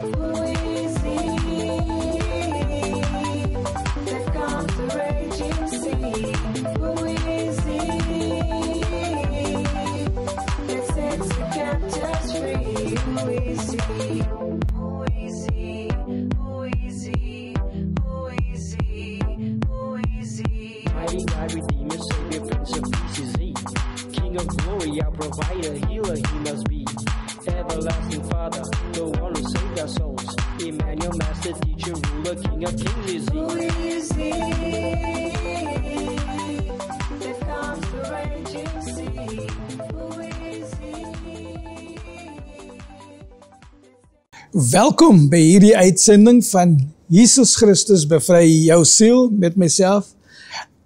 Mighty God, Redeemer, Savior, Prince of Peace is He. King of glory, our provider, healer He must be. Everlasting Father, the one who saved our souls. Emmanuel, Master, Teacher, Ruler, King of Kings is He. Who is He that calms the raging sea? Who is He? Welkom by hierdie uitsending van Jesus Christus bevry jou siel met myself.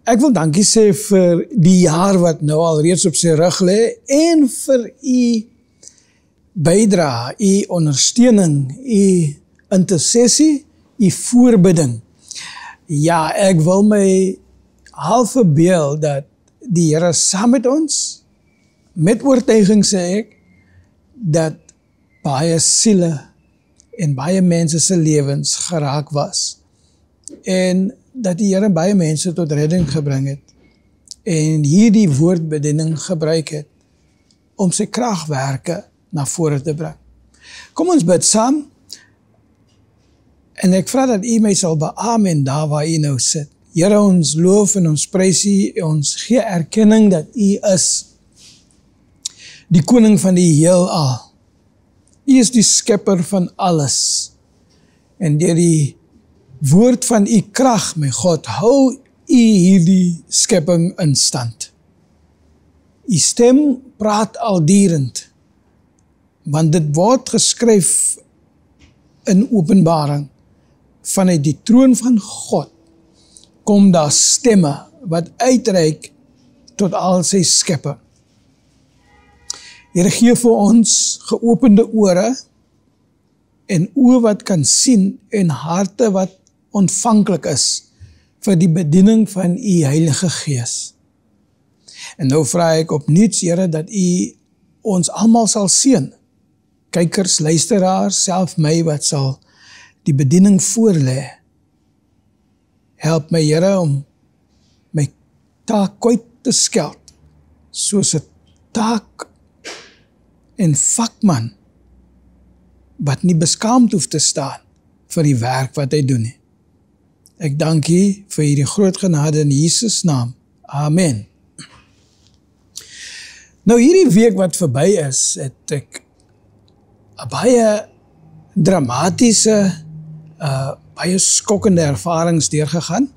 Ek wil dankie sê vir die jaar wat nou al reeds op sy rug lê en vir u bydra, u ondersteuning, u intersessie, u voorbidding. Ja, ek wil my half verbeel dat die Here saam met ons, met oortuiging sê ek, dat baie siele en baie mense se lewens geraak was. En dat die Here baie mense tot redding gebring het en hierdie woordbediening gebruik het om sy kragwerke na vore te bring. Kom ons bid saam en ek vra dat u my sal beamen daar waar u nou sit. Here, ons loof en ons prys u, ons gee erkenning dat u is die koning van die heelal. U is die skepper van alles en deur die woord van u krag, my God, hou u hierdie skepping in stand. U stem praat aldurend, want dit word geskryf in Openbaring, vanuit die troon van God, kom daar stemme wat uitreik tot al sy skepping. Here, gee vir ons geopende ore en oë wat kan sien en harte wat ontvanklik is vir die bediening van u Heilige Gees. En nou vra ek opnuut, Here, dat u ons almal sal seën. Kykers, luisteraars, self my wat sal die bediening voorlê. Help my, Here, om my taak kwyt te skeld, soos 'n taak en vakman wat nie beskaamd hoef te staan vir die werk wat hy doen nie. Ek dank u vir hierdie groot genade in Jesus naam. Amen. Nou hierdie week wat verby is, het ek 'n baie dramatiese, baie skokkende ervarings deurgegaan.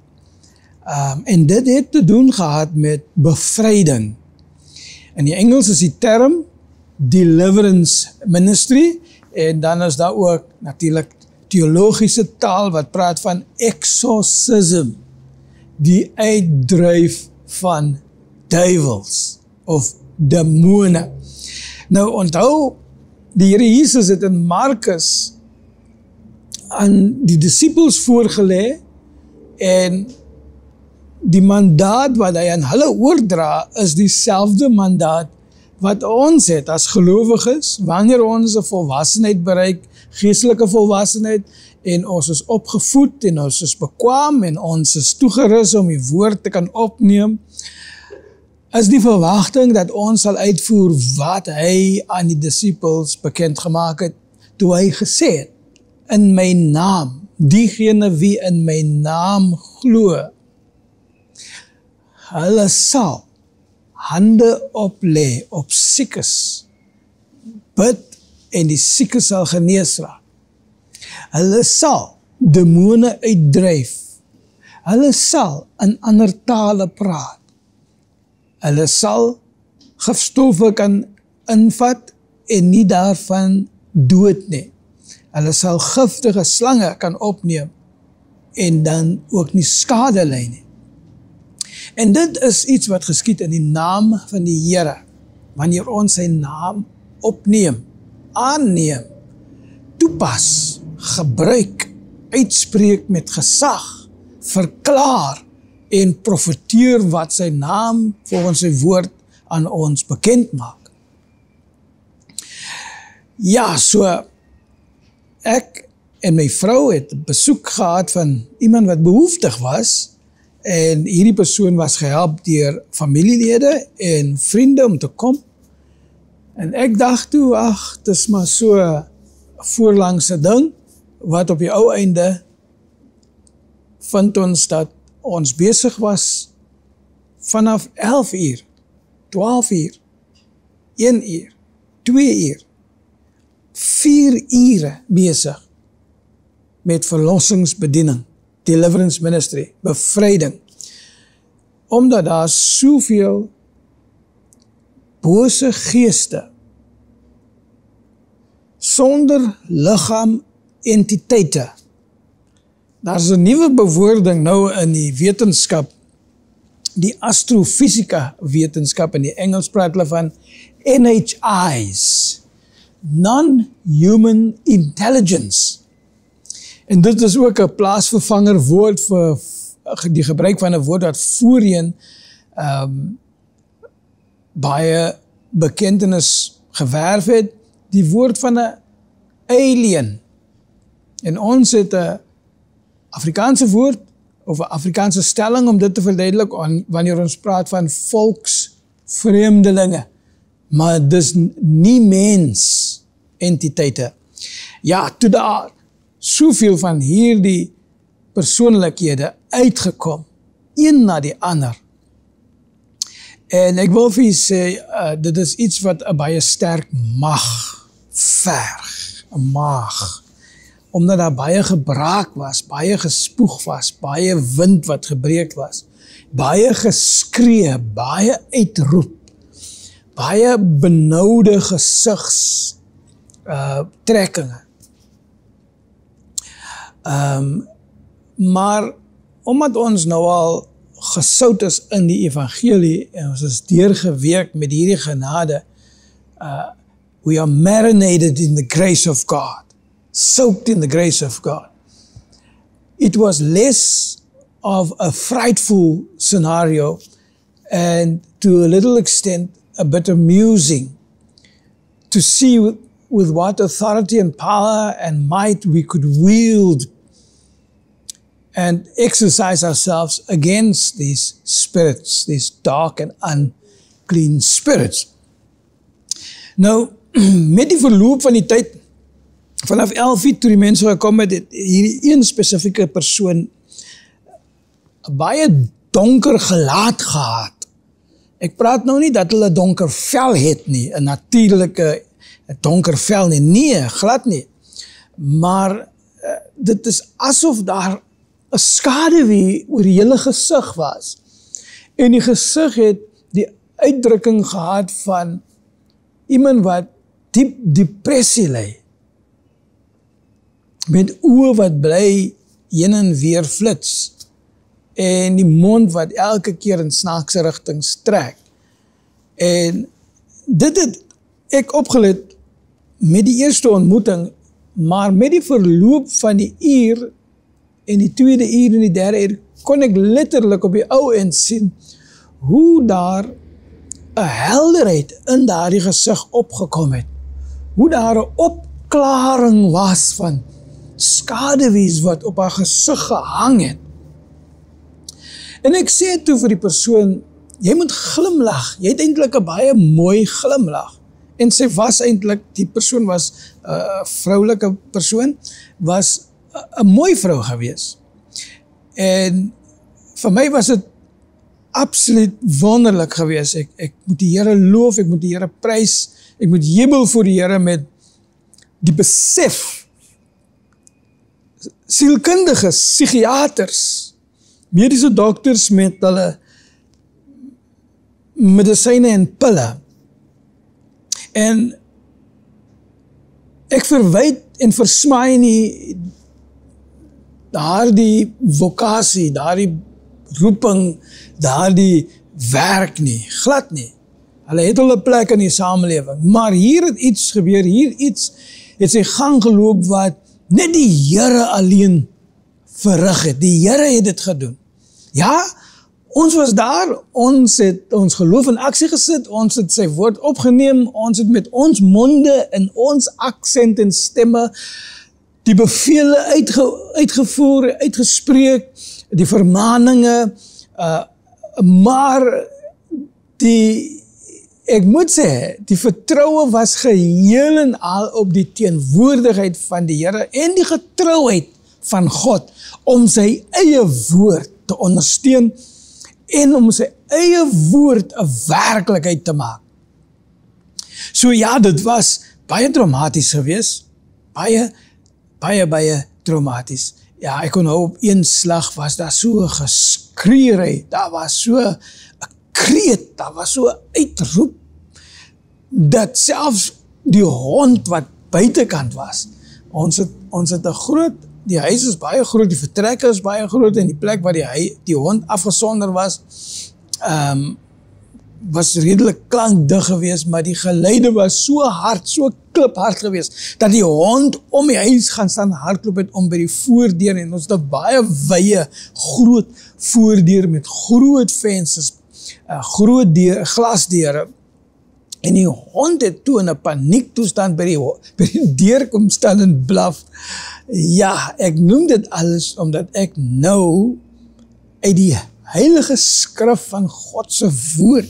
En dit het te doen gehad met bevryding. In die Engels is die term deliverance ministry, en dan is daar ook natuurlik theologiese taal wat praat van exorcism, die uitdryf van duivels of demone. Nou onthou, die Here Jesus het in Markus aan die disippels voorgelê en die mandaat wat hy aan hulle oordra is dieselfde mandaat wat ons het as gelowiges, wanneer ons 'n volwassenheid bereik, geestelike volwassenheid, en ons is opgevoed en ons is bekwaam en ons is toegerus om die woord te kan opneem, is die verwagting dat ons sal uitvoer wat hy aan die disippels bekend gemaak het, toe hy gesê het, in my naam, diegene wie in my naam glo, hulle sal hande oplê op siekes, bid en die siekes sal genees raak. Hulle sal demone uitdryf. Hulle sal in ander tale praat. Hulle sal gifstowwe kan invat en nie daarvan dood nie. Hulle sal giftige slange kan opneem en dan ook nie skade ly nie. En dit is iets wat geskied in die naam van die Here, wanneer ons sy naam opneem, aanneem, toepas, gebruik, uitspreek met gesag, verklaar en profeteer wat sy naam volgens sy woord aan ons bekend maak. Ja, so ek en my vrou het besoek gehad van iemand wat behoeftig was, en hierdie persoon was gehelp deur familielede en vriende om te kom. En ek dacht toe, ag, dit is maar so 'n voorlangse ding, wat op die ou einde vind ons dat ons besig was vanaf 11 uur, 12 uur, 1 uur, 2 uur, 4 ure besig met verlossingsbediening, deliverance ministry, bevryding, omdat daar soveel bose geeste sonder liggaam entiteite. Daar is 'n nuwe bewoording nou in die wetenskap, die astrofisika wetenskap, in die Engels praat hulle van NHIs, non-human intelligence. En dit is ook 'n plaasvervanger woord vir die gebruik van 'n woord wat voorheen baie bekentenis gewerf het, die woord van 'n alien. En ons het 'n Afrikaanse woord, of 'n Afrikaanse stelling om dit te verduidelik, wanneer ons praat van volksvreemdelinge. Maar dis nie mens entiteite. Ja, toe daar soveel van hierdie persoonlikhede uitgekom, een na die ander. En ek wil vir julle sê, dit is iets wat 'n baie sterk mag verg, 'n mag. Omdat daar baie gebraak was, baie gespoeg was, baie wind wat gebreek was, baie geskree, baie uitroep, baie benoude gesigs trekkinge. Maar omdat ons nou al gesout is in die evangelie en ons is deurgeweek met hierdie genade, we are marinated in the grace of God, soaked in the grace of God. It was less of a frightful scenario and to a little extent a bit amusing to see with what authority and power and might we could wield and exercise ourselves against these spirits, these dark and unclean spirits. Nou, met die verloop van die tyd, vanaf 11 uur toe die mense gekom het, hierdie een spesifieke persoon baie donker gelaat gehad. Ek praat nou nie dat hulle donker vel het nie, 'n natuurlike donker vel nie, nee, glad nie. Maar dit is asof daar 'n skaduwee oor die hele gesig was. En die gesig het die uitdrukking gehad van iemand wat diep depressie ly, met oë wat bly heen en weer flits, en die mond wat elke keer in snaakse rigtings trek. En dit het ek opgelet met die eerste ontmoeting, maar met die verloop van die uur, en die tweede uur en die derde uur, kon ek letterlik op die ou end sien, hoe daar 'n helderheid in daardie gesig opgekom het. Hoe daar 'n opklaring was van skaduwees wat op haar gesig gehang het. En ek sê toe vir die persoon, jy moet glimlag, jy het eintlik 'n baie mooi glimlag. En sy was eintlik, die persoon was 'n vroulike persoon, was 'n mooi vrou gewees. En vir my was dit absoluut wonderlik gewees. Ek moet die Here loof, ek moet die Here prys, ek moet jubel voor die Here met die besef. Sielkundiges, psigiaters, mediese dokters met hulle medisyne en pille. En ek verwyd en versmaai nie daardie vokasie, daardie roeping, daardie werk nie, glad nie. Hulle het hulle plek in die samelewing, maar hier het iets gebeur, hier iets het sy gang geloop wat net die Here alleen verrig het. Die Here het dit gedoen. Ja, ons was daar, ons het ons geloof in aksie gesit, ons het sy woord opgeneem, ons het met ons monde en ons aksent en stemme die bevele uitgevoer, uitgespreek, die vermaninge, maar ek moet sê, die vertroue was geheel en al op die teenwoordigheid van die Here en die getrouheid van God om sy eie woord te ondersteun en om sy eie woord 'n werklikheid te maak. So ja, dit was baie dramaties geweest, baie traumaties. Ja, ek kon op een slag was daar so 'n geskreeu, daar was so 'n kreet, daar was so 'n uitroep, dat selfs die hond wat buitekant was, ons het 'n groot, die huis is baie groot, die vertrekke is baie groot, en die plek waar die hond afgesonder was, was redelik klankdig geweest, maar die geluide was so hard, so kliphard geweest, dat die hond om die huis gaan staan hardloop het om by die voordeur, en ons het 'n baie wye, groot voordeur met groot vensters, groot glasdeure, en die hond het toe in 'n paniektoestand by die deur kom staan en blaf. Ja, ek noem dit alles omdat ek nou uit die heilige skrif van God se woord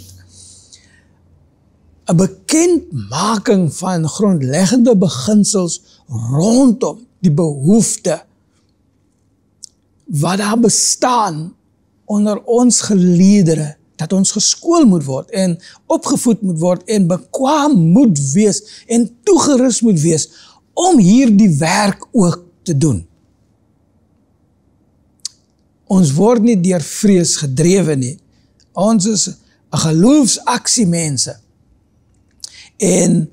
'n bekendmaking van grondleggende beginsels rondom die behoefte wat daar bestaan onder ons geleerdere, dat ons geskool moet word en opgevoed moet word en bekwaam moet wees en toegerus moet wees om hierdie werk ook te doen. Ons word nie deur vrees gedrewe nie. Ons is 'n geloofsaksie mense. En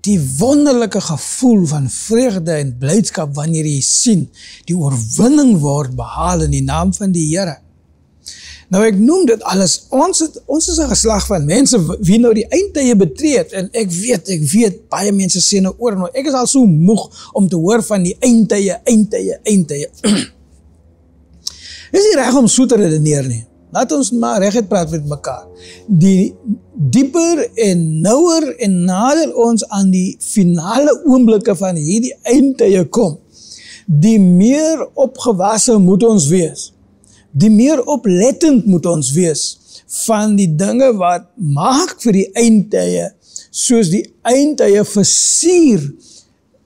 die wonderlike gevoel van vreugde en blydskap wanneer jy sien die oorwinning word behaal in die naam van die Here. Nou ek noem dit alles, ons is 'n geslag van mense wie nou die eindtye betree, en ek weet, baie mense sê nou oor, nou ek is al so moeg om te hoor van die eindtye. Dis nie reg om so te redeneer nie. Laat ons maar reguit praat met mekaar. Die dieper en nouer en nader ons aan die finale oomblikke van hierdie eindtye kom, die meer opgewasse moet ons wees. Die meer oplettend moet ons wees van die dinge wat maak vir die eindtye, soos die eindtye versier.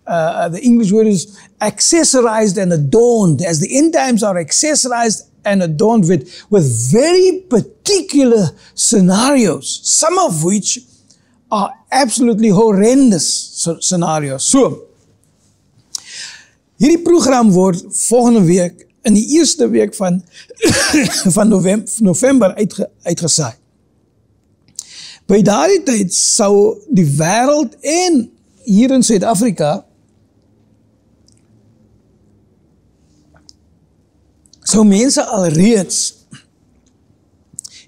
The English word is accessorized and adorned, as the end times are accessorized and adorned with very particular scenarios, some of which are absolutely horrendous scenarios. So, hierdie program word volgende week, in die eerste week van November uitgesaai. By daardie tyd sou die wêreld en hier in Suid-Afrika sou mense alreeds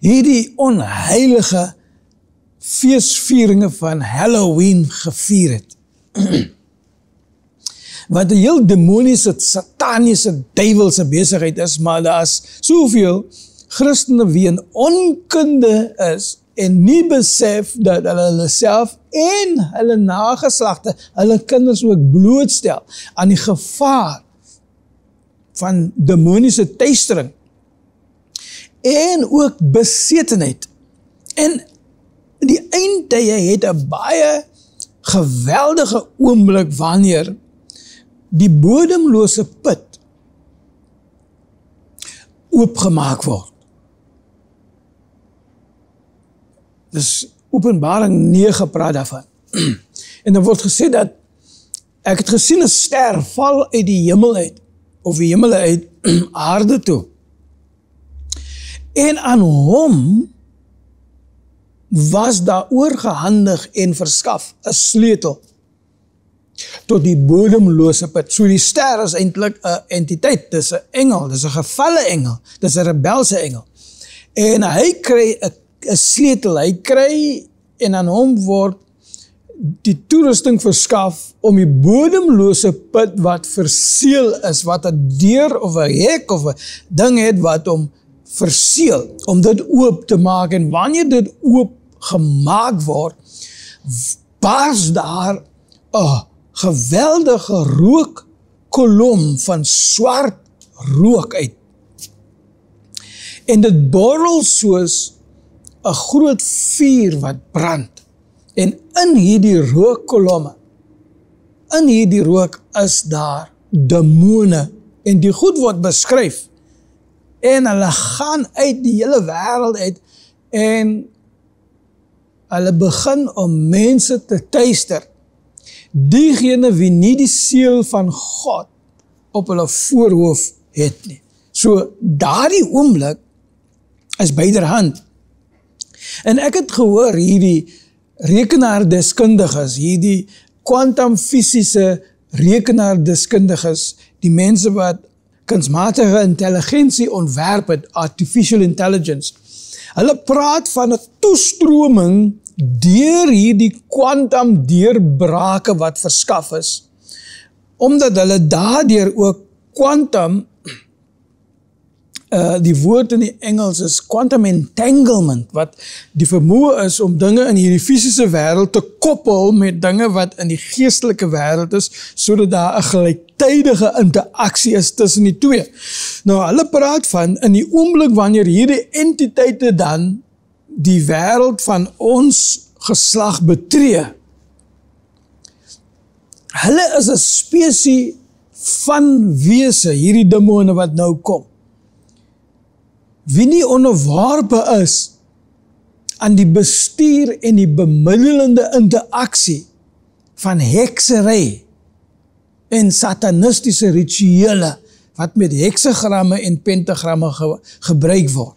hierdie onheilige feesvieringe van Halloween gevier het. Wat 'n heel demoniese, sataniese, duiwelse besigheid is, maar daar is soveel Christene wie in onkunde is en nie besef dat hulle self en hulle nageslagte, hulle kinders ook blootstel aan die gevaar van demoniese teistering en ook besetenheid. En die eindtye het 'n baie geweldige oomblik wanneer die bodemlose put oopgemaak word. Dus Openbaring 9 praat daarvan. En dan word gesê dat ek het gesien 'n ster val uit die hemel uit, of die hemel uit aarde toe. En aan hom was daar oorgehandig en verskaf 'n sleutel tot die bodemlose put. So die ster is eintlik 'n entiteit, dis 'n engel, dis 'n gevalle engel, dis 'n rebelse engel. En hy kry 'n sleutel, hy kry en aan hom word die toerusting verskaf om die bodemlose put wat verseël is, wat 'n deur of 'n hek of 'n ding het wat hom verseël, om dit oop te maak. En wanneer dit oop gemaak word, bars daar 'n geweldige rook kolom van swart rook uit. En dit borrel soos 'n groot vuur wat brand. En in hierdie rookkolomme, in hierdie rook is daar demone. En die goed word beskryf. En hulle gaan uit die hele wêreld uit en hulle begin om mense te tuister. Diegene wie nie die seël van God op hulle voorhoof het nie. So daardie oomblik is byderhand. En ek het gehoor hierdie rekenaardeskundiges, hierdie kwantumfisiese rekenaardeskundiges, die mense wat kunsmatige intelligensie ontwerp het, artificial intelligence. Hulle praat van 'n toestroming deur hierdie kwantum deurbrake wat verskaf is, omdat hulle daardeur ook kwantum, die woord in die Engels is quantum entanglement, wat die vermoë is om dinge in hierdie fisiese wêreld te koppel met dinge wat in die geestelike wêreld is, sodat daar 'n gelyktydige interaksie is tussen die twee. Nou, hulle praat van, in die oomblik wanneer hierdie entiteite dan die wêreld van ons geslag betree, hulle is 'n spesie van wese, hierdie demone wat nou kom, wie nie onderworpe is aan die bestuur en die bemiddelende interaksie van heksery en satanistiese rituele wat met heksagramme en pentagramme gebruik word.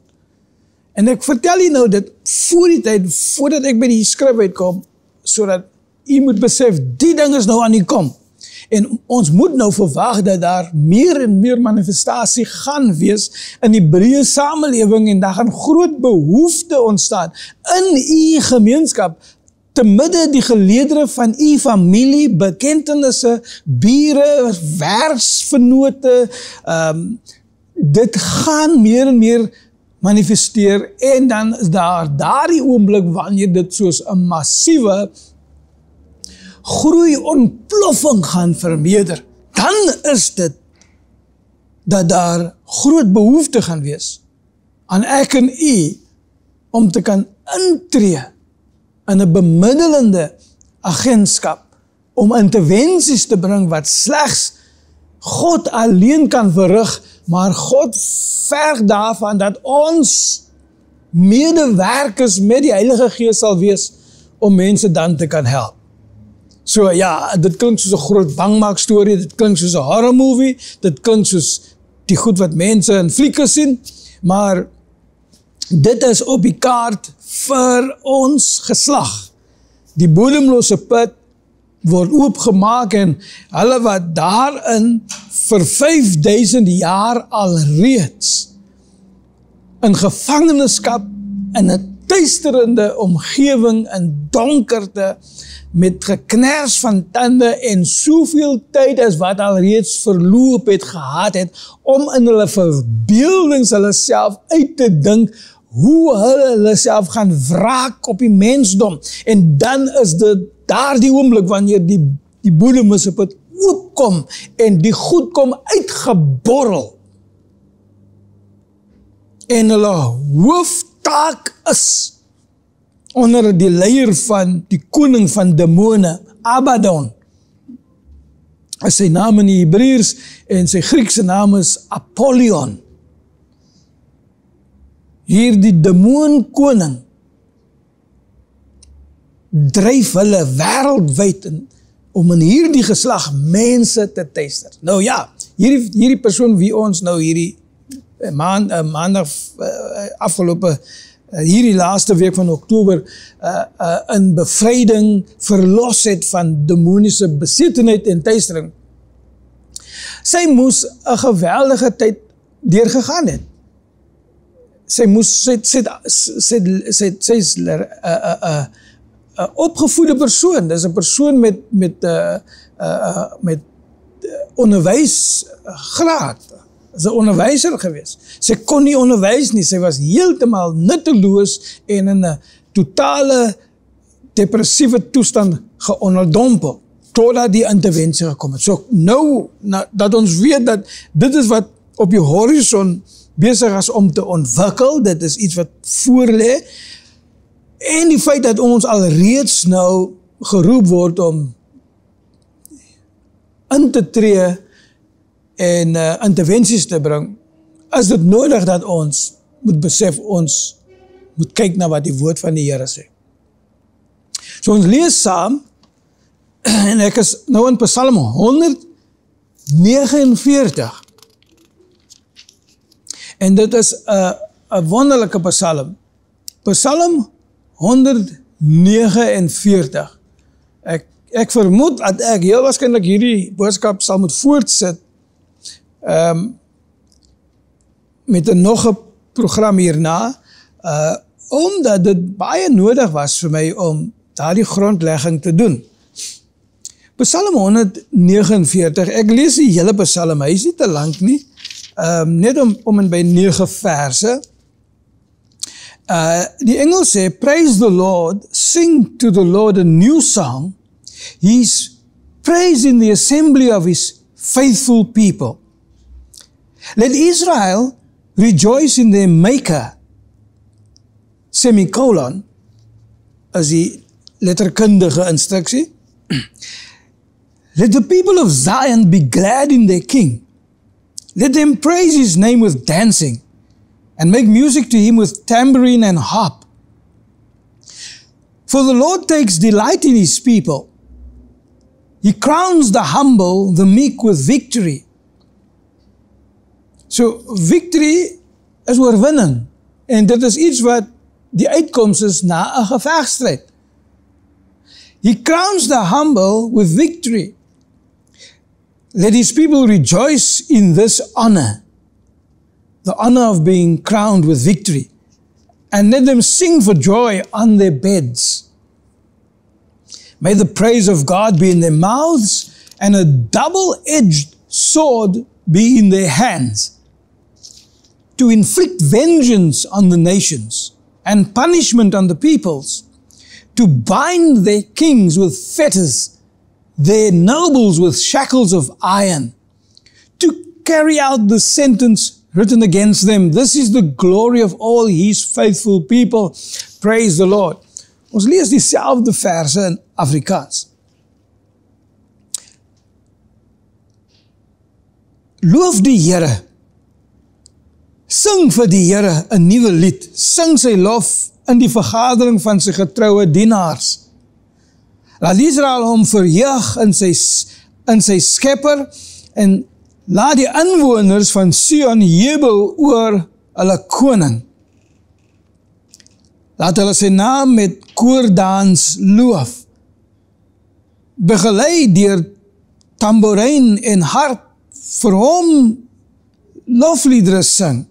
En ek vertel jy nou dit voor die tyd, voordat ek by die skrif uitkom, sodat jy moet besef, die ding is nou aan die kom. En ons moet nou verwag dat daar meer en meer manifestasie gaan wees in die breë samelewing en daar gaan groot behoefte ontstaan in u gemeenskap, te midde die geleedere van u familie, bekentennisse, bure, werksvennote, dit gaan meer en meer manifesteer en dan is daar daardie oomblik wanneer dit soos 'n massiewe groei ontploffing gaan vermeerder, dan is dit dat daar groot behoefte gaan wees aan ek en u om te kan intree in 'n bemiddelende agentskap om intervensies te bring wat slegs God alleen kan verrig, maar God verg daarvan dat ons medewerkers met die Heilige Gees sal wees om mense dan te kan help. So ja, dit klink soos 'n groot bangmaak storie, dit klink soos 'n horror movie, dit klink soos die goed wat mense in flieke sien, maar dit is op die kaart vir ons geslag. Die bodemlose put word oopgemaak en hulle wat daarin vir 5000 jaar alreeds in gevangenskap in 'n duisterende omgewing in donkerte met geknars van tande en soveel tyd as wat alreeds verloop het gehad het om in hulle verbeeldings hulle self uit te dink hoe hulle self gaan wraak op die mensdom. En dan is dit daardie oomblik wanneer die bodemlose put oopkom en die goed kom uitgeborrel. En hulle hooftaak is onder die leier van die koning van demone, Abaddon. Is sy naam in die Hebreërs en sy Griekse naam is Apollyon. Hier die demoonkoning dryf hulle wêreldwyd om in hierdie geslag mense te tuister. Nou ja, hierdie persoon wie ons nou hierdie maandag afgelope hierdie laaste week van Oktober in bevryding verlos het van demoniese besettenheid en teistering. Sy moes 'n geweldige tyd deurgegaan het. Sy is 'n opgevoede persoon. Dis 'n persoon met onderwysgraad. Is 'n onderwyser gewees. Sy kon nie onderwys nie, sy was heeltemal nutteloos en in 'n totale depressiewe toestand geonderdompel. totdat die intervensie gekom het. So nou, dat ons weet dat dit is wat op die horizon besig is om te ontwikkel, dit is iets wat voorlê, en die feit dat ons alreeds nou geroep word om in te tree en interventies te bring, is dit nodig dat ons moet besef, ons moet kyk na wat die woord van die Here sê. So ons lees saam, en ek is nou in Psalm 149, en dit is 'n wonderlike Psalm. Psalm 149. Ek vermoed dat ek heel waarskynlik hierdie boodskap sal moet voortsit met nog 'n program hierna, omdat dit baie nodig was vir my om daardie grondlegging te doen. Psalm 149, ek lees die hele Psalm, hy is nie te lank nie, net om en by 9 verse. Die Engels sê, praise the Lord, sing to the Lord a new song, he's praised in the assembly of his faithful people. Let Israel rejoice in their maker, semicolon, as die letterkundige instruksie. Let the people of Zion be glad in their king. Let them praise his name with dancing and make music to him with tambourine and harp. For the Lord takes delight in his people. He crowns the humble, the meek with victory. So, victory is oorwinning. En dit is iets wat die uitkoms is na 'n gevegstryd. He crowns the humble with victory. Let his people rejoice in this honor, the honor of being crowned with victory, and let them sing for joy on their beds. May the praise of God be in their mouths, and a double-edged sword be in their hands, to inflict vengeance on the nations, and punishment on the peoples, to bind their kings with fetters, their nobles with shackles of iron, to carry out the sentence written against them. This is the glory of all his faithful people. Praise the Lord. Ons lees dieselfde verse in Afrikaans. Loof die Here. Sing vir die Here 'n nuwe lied. Sing sy lof in die vergadering van sy getroue dienaars. Laat Israel hom verheug in sy skepper, en laat die inwoners van Sion jubel oor hulle koning. Laat hulle sy naam met koordans loof. Begeleid deur tambourijn en harp, vir hom lofliedere sing.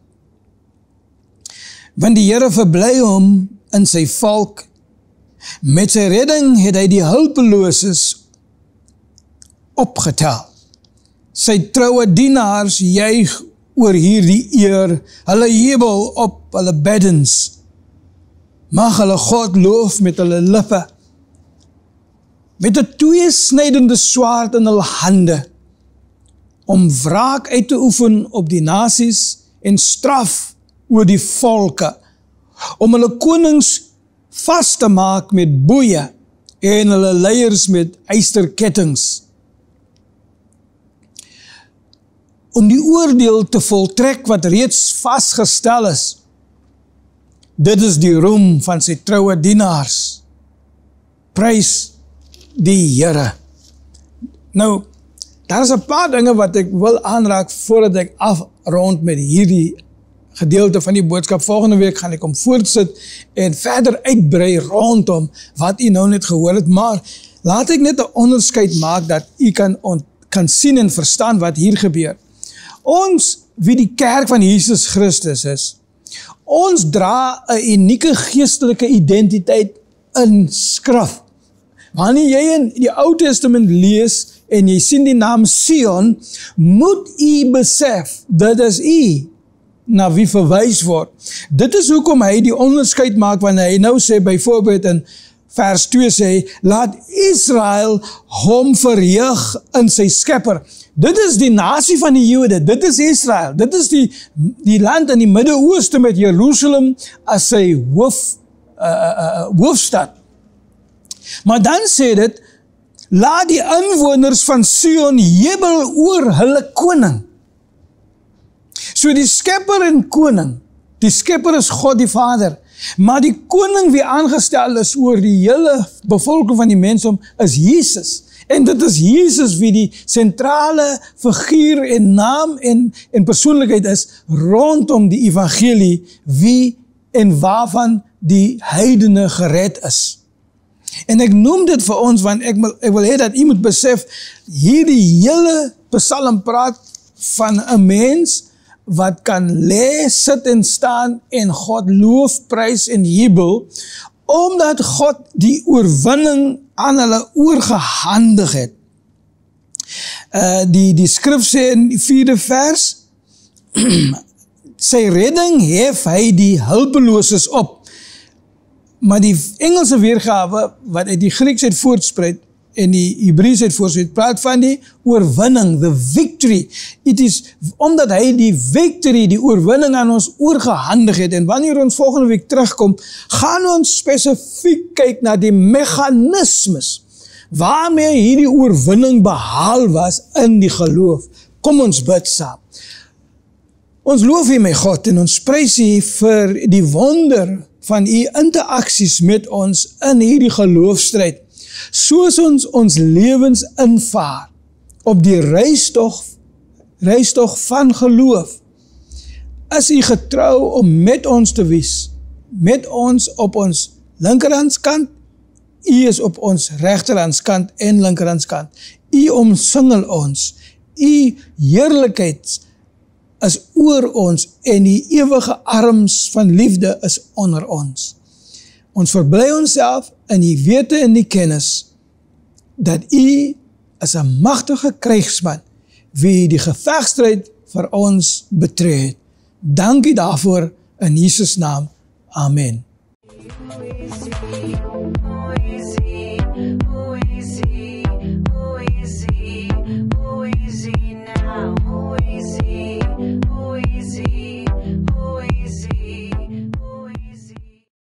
Want die Here verbly hom in sy volk. Met sy redding het hy die hulpeloses opgetel. Sy troue dienaars juig oor hierdie eer, hulle jubel op hulle beddens. Mag hulle God loof met hulle lippe, met 'n tweesnydende swaard in hulle hande, om wraak uit te oefen op die nasies en straf oor die volke, om hulle konings vas te maak met boeie en hulle leiers met ysterkettings. Om die oordeel te voltrek wat reeds vasgestel is. Dit is die roem van sy troue dienaars. Prys die Here. Nou, daar is 'n paar dinge wat ek wil aanraak voordat ek afrond met hierdie gedeelte van die boodskap. Volgende week gaan ek hom voortsit en verder uitbrei rondom wat u nou net gehoor het, maar laat ek net 'n onderskeid maak dat u kan sien en verstaan wat hier gebeur. Ons, wie die kerk van Jesus Christus is, ons dra 'n unieke geestelike identiteit in skrif. Wanneer jy in die Ou Testament lees en jy sien die naam Sion, moet u besef, dit is u na wie verwys word. Dit is hoekom hy die onderskeid maak wanneer hy nou sê byvoorbeeld in vers 2 sê, laat Israel hom verheug in sy skepper. Dit is die nasie van die Jode, dit is Israel, dit is die land in die Midde-Ooste met Jerusalem as sy hoofstad. Maar dan sê dit, laat die inwoners van Sion jubel oor hulle koning. So die skepper en koning, die skepper is God die Vader, maar die koning wie aangestel is oor die hele bevolking van die mensdom is Jesus. En dit is Jesus wie die sentrale figuur en naam en persoonlikheid is rondom die evangelie wie en waarvan die heidene gered is. En ek noem dit vir ons want ek wil hê dat u moet besef hierdie hele Psalm praat van 'n mens wat kan lê, sit en staan en God loof, prys en jubel omdat God die oorwinning aan hulle oorgehandig het. Die skrif sê in die 4de vers, sy redding hef hy die hulpeloses op. Maar die Engelse weergawe, wat uit die Grieks uit voortspruit, en die Hebreëus uit voortspruit, praat van die oorwinning, the victory. It is, omdat hy die victory, die oorwinning aan ons oorgehandig het, en wanneer ons volgende week terugkom, gaan ons spesifiek kyk na die mechanismes, waarmee hierdie oorwinning behaal was in die geloof. Kom ons bid saam. Ons loof U my God en ons prys U vir die wonder van U interaksies met ons in hierdie geloofstryd. Soos ons lewens invaar op die reistog van geloof, is U getrou om met ons te wees, met ons op ons linkerhandskant, U is op ons regterhandskant en linkerhandskant. U omsingel ons, U heerlikheid is oor ons en die ewige arms van liefde is onder ons. Ons verbly onsself in die wete en die kennis dat U is 'n magtige krygsman wie die gevegstryd vir ons betree het. Dankie daarvoor in Jesus naam. Amen.